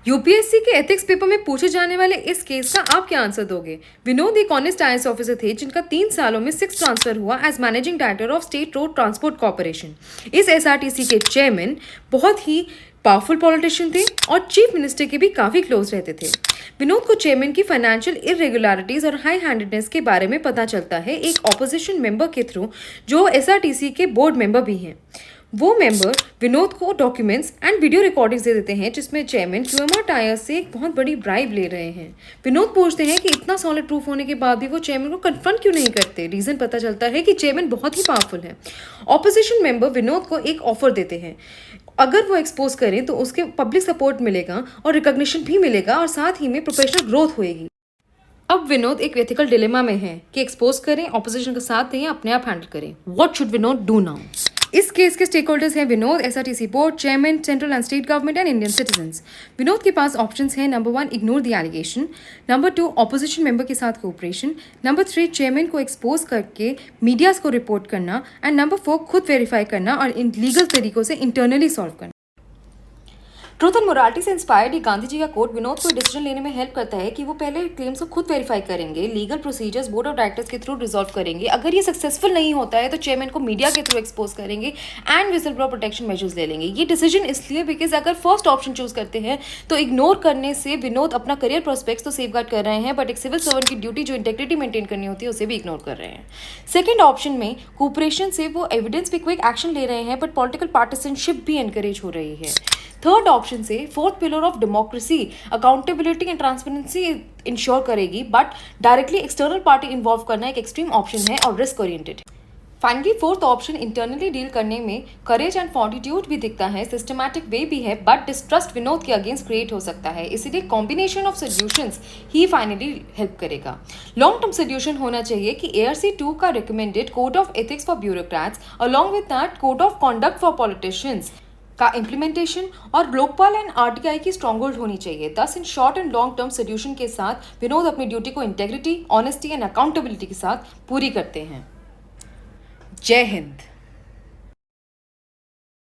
UPSC के ethics paper में पूछे जाने वाले इस केस का आप क्या आंसर दोगे? विनोद एक ऑनेस्ट आईएएस ऑफिसर थे जिनका 3 सालों में 6 ट्रांसफर हुआ as managing director of state road transport corporation. इस एसआरटीसी के चेयरमैन बहुत ही पावरफुल पॉलिटिशियन थे और चीफ मिनिस्टर के भी काफी क्लोज रहते थे। विनोद को चेयरमैन की फाइनेंशियल इरेगुलरिटीज और हाई हैंडेडनेस के बारे में पता चलता है एक ऑपोजिशन मेंबर के थ्रू जो एसआरटीसी के बोर्ड मेंबर भी हैं। वो मेंबर विनोद को डॉक्यूमेंट्स एंड वीडियो रिकॉर्डिंग्स दे देते हैं जिसमें चेयरमैन क्यूएमआर टायर्स से एक बहुत बड़ी ब्राइब ले रहे हैं। विनोद पूछते हैं कि इतना सॉलिड प्रूफ होने के बाद भी वो चेयरमैन को कन्फ्रंट क्यों नहीं करते। रीजन पता चलता है कि चेयरमैन बहुत ही पावरफुल है। ऑपोजिशन मेंबर विनोद को एक ऑफर देते हैं, अगर वो एक्सपोज करें तो उसके पब्लिक सपोर्ट मिलेगा और रिकॉग्निशन भी मिलेगा और साथ ही में प्रोफेशनल ग्रोथ होएगी। अब विनोद एक एथिकल डिलेमा में है कि एक्सपोज करें, ऑपोजिशन का साथ दें या अपने आप हैंडल करें। What should Vinod do now? इस केस के स्टेक होल्डर्स हैं Vinod, SRTC board, chairman, central and state government and Indian citizens. Vinod के पास ऑप्शंस हैं: number 1 ignore the allegation, number 2 opposition member के साथ कोऑपरेशन, नंबर 3 चेयरमैन को एक्सपोज करके मीडियाज को रिपोर्ट करना एंड नंबर 4 खुद वेरीफाई करना और इन लीगल तरीकों से इंटरनली सॉल्व करना। ट्रूथ एंड मोरालिटी से इंस्पायर्ड ये गांधी जी का कोट विनोद को डिसीजन लेने में हेल्प करता है कि वो पहले क्लेम्स को खुद वेरीफाई करेंगे, legal procedures board of directors के थ्रू रिजॉल्व करेंगे। अगर ये सक्सेसफुल नहीं होता है तो चेयरमैन को मीडिया के थ्रू एक्सपोज करेंगे and vigil blow protection measures ले लेंगे। ये डिसीजन इसलिए बिकॉज अगर फर्स्ट ऑप्शन चूज करते हैं तो इग्नोर करने से विनोद अपना करियर प्रोस्पेक्ट्स तो सेफगार्ड कर रहे हैं, बट एक सिविल सर्वेंट की ड्यूटी जो इंटेग्रिटी मेंटेन करनी होती है उसे भी इग्नोर कर रहे हैं। सेकेंड ऑप्शन में कोऑपरेशन से वो एविडेंस पे क्विक एक्शन ले रहे हैं, बट पॉलिटिकल पार्टिसनशिप भी एनकरेज हो रही है। थर्ड ऑप्शन से fourth pillar of democracy, accountability and transparency ensure करेगी, but directly external party involve करना एक एक्सट्रीम ऑप्शन है और risk oriented. Finally fourth option internally deal करने में करेज एंड फॉर्टिट्यूड भी दिखता है, सिस्टमैटिक वे भी है, बट डिस्ट्रस्ट विनोद के अगेंस्ट क्रिएट हो सकता है। इसीलिए combination of solutions he finally help करेगा। लॉन्ग टर्म सोल्यूशन होना चाहिए कि ARC2 का recommended code of ethics for bureaucrats along with that code of conduct for politicians का इम्प्लीमेंटेशन और लोकपाल एंड RTI की स्ट्रॉन्ग होल्ड होनी चाहिए। दस in short and long term solution के साथ विनोद अपनी ड्यूटी को इंटेग्रिटी, ऑनेस्टी एंड अकाउंटेबिलिटी के साथ पूरी करते हैं। जय हिंद।